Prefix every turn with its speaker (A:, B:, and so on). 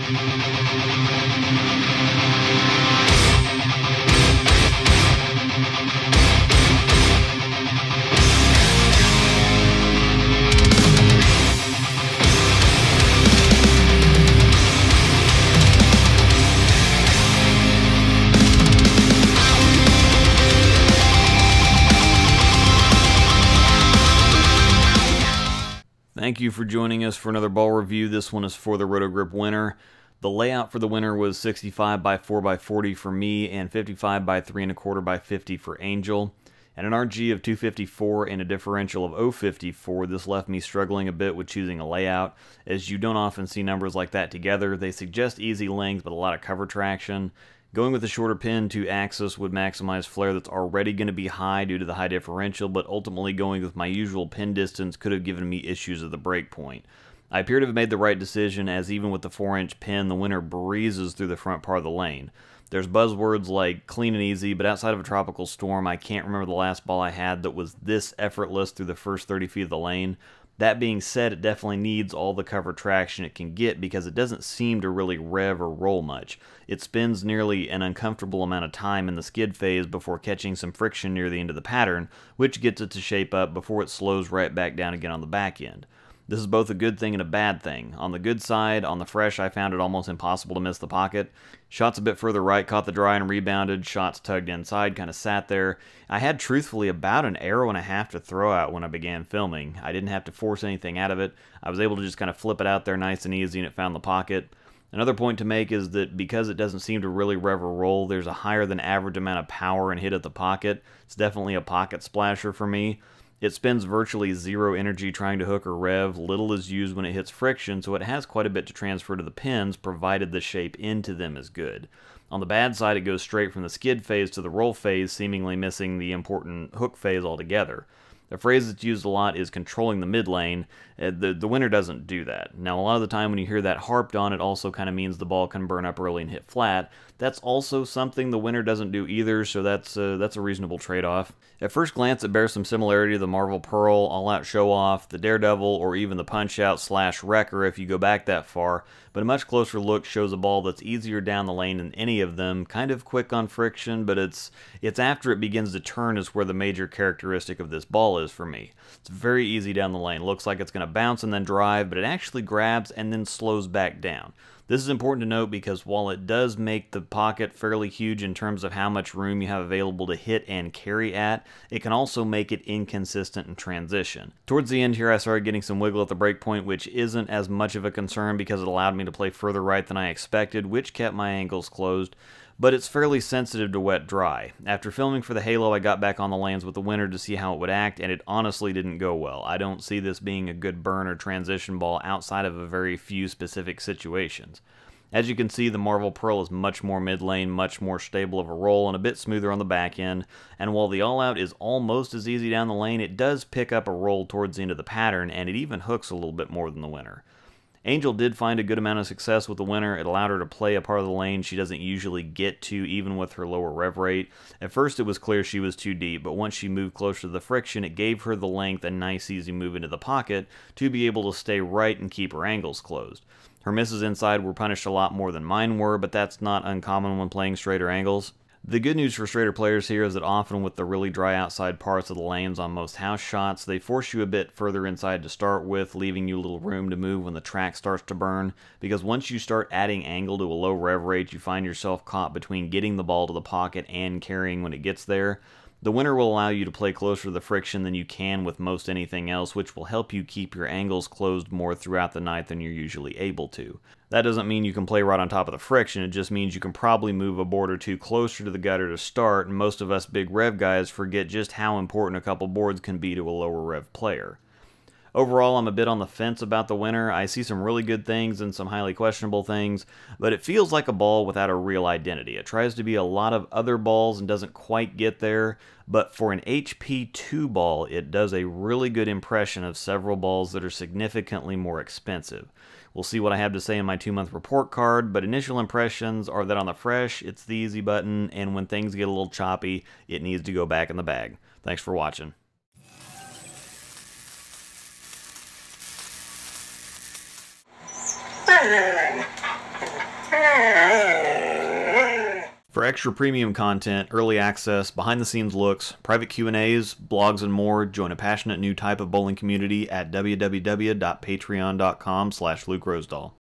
A: Thank you for joining us for another ball review. This one is for the Roto-Grip Winter. The layout for the Winter was 65 by 4 by 40 for me and 55 by 3 1/4 by 50 for Angel. At an RG of 254 and a differential of 054, this left me struggling a bit with choosing a layout, as you don't often see numbers like that together. They suggest easy length but a lot of cover traction. Going with a shorter pin to axis would maximize flare that's already going to be high due to the high differential, but ultimately going with my usual pin distance could have given me issues at the break point. I appear to have made the right decision, as even with the 4-inch pin, the Winter breezes through the front part of the lane. There's buzzwords like clean and easy, but outside of a tropical storm, I can't remember the last ball I had that was this effortless through the first 30 feet of the lane. That being said, it definitely needs all the cover traction it can get because it doesn't seem to really rev or roll much. It spends nearly an uncomfortable amount of time in the skid phase before catching some friction near the end of the pattern, which gets it to shape up before it slows right back down again on the back end. This is both a good thing and a bad thing. On the good side, on the fresh, I found it almost impossible to miss the pocket. Shots a bit further right caught the dry and rebounded. Shots tugged inside kind of sat there. I had truthfully about an arrow and a half to throw out when I began filming. I didn't have to force anything out of it. I was able to just kind of flip it out there nice and easy and it found the pocket. Another point to make is that because it doesn't seem to really rev or roll, there's a higher than average amount of power and hit at the pocket. It's definitely a pocket splasher for me. It spends virtually zero energy trying to hook or rev, little is used when it hits friction, so it has quite a bit to transfer to the pins, provided the shape into them is good. On the bad side, it goes straight from the skid phase to the roll phase, seemingly missing the important hook phase altogether. The phrase that's used a lot is controlling the mid lane. The Winter doesn't do that. Now, a lot of the time when you hear that harped on, it also kind of means the ball can burn up early and hit flat. That's also something the Winter doesn't do either, so that's a reasonable trade-off. At first glance, it bears some similarity to the Marvel Pearl, All-Out Show-Off, the Daredevil, or even the Punch-Out / Wrecker if you go back that far, but a much closer look shows a ball that's easier down the lane than any of them, kind of quick on friction, but it's after it begins to turn is where the major characteristic of this ball is for me. It's very easy down the lane. Looks like it's going to bounce and then drive, but it actually grabs and then slows back down. This is important to note because while it does make the pocket fairly huge in terms of how much room you have available to hit and carry at, it can also make it inconsistent in transition. Towards the end here, I started getting some wiggle at the break point, which isn't as much of a concern because it allowed me to play further right than I expected, which kept my angles closed. But it's fairly sensitive to wet-dry. After filming for the Halo, I got back on the lanes with the Winter to see how it would act, and it honestly didn't go well. I don't see this being a good burn or transition ball outside of a very few specific situations. As you can see, the Marvel Pearl is much more mid-lane, much more stable of a roll, and a bit smoother on the back end, and while the All-Out is almost as easy down the lane, it does pick up a roll towards the end of the pattern, and it even hooks a little bit more than the Winter. Angel did find a good amount of success with the Winter. It allowed her to play a part of the lane she doesn't usually get to, even with her lower rev rate. At first it was clear she was too deep, but once she moved closer to the friction, it gave her the length and nice easy move into the pocket to be able to stay right and keep her angles closed. Her misses inside were punished a lot more than mine were, but that's not uncommon when playing straighter angles. The good news for straighter players here is that often with the really dry outside parts of the lanes on most house shots, they force you a bit further inside to start with, leaving you a little room to move when the track starts to burn, because once you start adding angle to a low rev rate, you find yourself caught between getting the ball to the pocket and carrying when it gets there. The Winter will allow you to play closer to the friction than you can with most anything else, which will help you keep your angles closed more throughout the night than you're usually able to. That doesn't mean you can play right on top of the friction, it just means you can probably move a board or two closer to the gutter to start, and most of us big rev guys forget just how important a couple boards can be to a lower rev player. Overall, I'm a bit on the fence about the Winter. I see some really good things and some highly questionable things, but it feels like a ball without a real identity. It tries to be a lot of other balls and doesn't quite get there, but for an HP2 ball, it does a really good impression of several balls that are significantly more expensive. We'll see what I have to say in my 2-month report card, but initial impressions are that on the fresh, it's the easy button, and when things get a little choppy, it needs to go back in the bag. Thanks for watching.
B: No.
A: For extra premium content, early access, behind-the-scenes looks, private Q&As, blogs, and more, join a passionate new type of bowling community at www.patreon.com/LukeRosedahl.